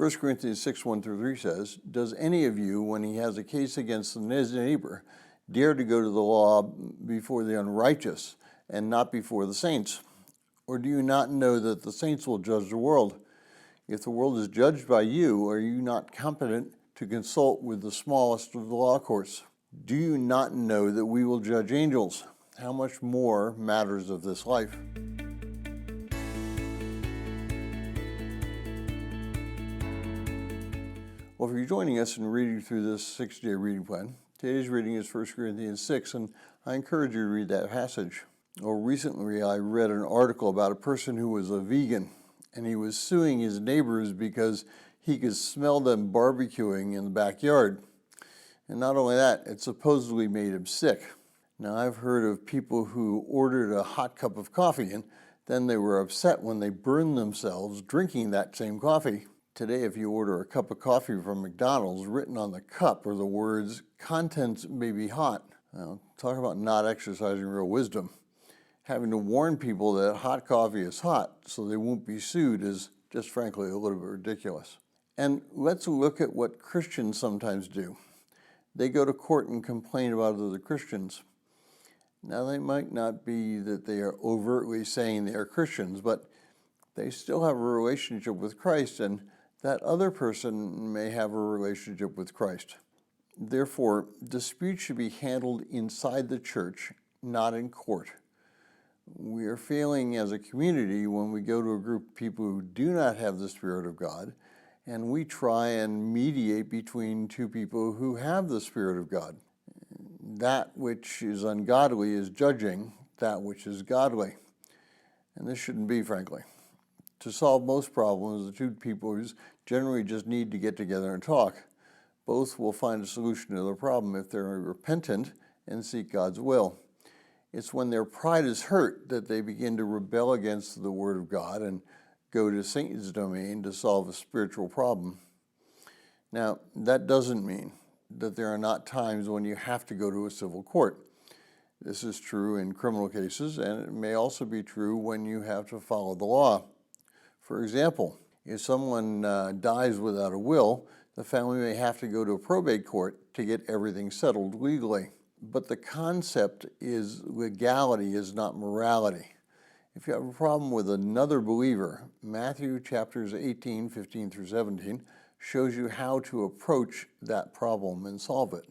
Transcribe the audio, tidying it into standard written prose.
1 Corinthians 6, 1-3 says, "Does any of you, when he has a case against his neighbor, dare to go to the law before the unrighteous and not before the saints? Or do you not know that the saints will judge the world? If the world is judged by you, are you not competent to consult with the smallest of the law courts? Do you not know that we will judge angels? How much more matters of this life?" Well, if you're joining us and reading through this 6-day reading plan, today's reading is 1 Corinthians 6, and I encourage you to read that passage. Well, recently I read an article about a person who was a vegan, and he was suing his neighbors because he could smell them barbecuing in the backyard. And not only that, it supposedly made him sick. Now, I've heard of people who ordered a hot cup of coffee, and then they were upset when they burned themselves drinking that same coffee. Today, if you order a cup of coffee from McDonald's, written on the cup are the words, "Contents may be hot." Now, talk about not exercising real wisdom. Having to warn people that hot coffee is hot so they won't be sued is just frankly a little bit ridiculous. And let's look at what Christians sometimes do. They go to court and complain about other Christians. Now, they might not be that they are overtly saying they are Christians, but they still have a relationship with Christ, and that other person may have a relationship with Christ. Therefore, disputes should be handled inside the church, not in court. We are failing as a community when we go to a group of people who do not have the Spirit of God, and we try and mediate between two people who have the Spirit of God. That which is ungodly is judging that which is godly. And this shouldn't be, frankly. To solve most problems, the two people generally just need to get together and talk. Both will find a solution to the problem if they're repentant and seek God's will. It's when their pride is hurt that they begin to rebel against the Word of God and go to Satan's domain to solve a spiritual problem. Now, that doesn't mean that there are not times when you have to go to a civil court. This is true in criminal cases, and it may also be true when you have to follow the law. For example, if someone dies without a will, the family may have to go to a probate court to get everything settled legally. But the concept is legality is not morality. If you have a problem with another believer, Matthew chapters 18, 15-17 shows you how to approach that problem and solve it.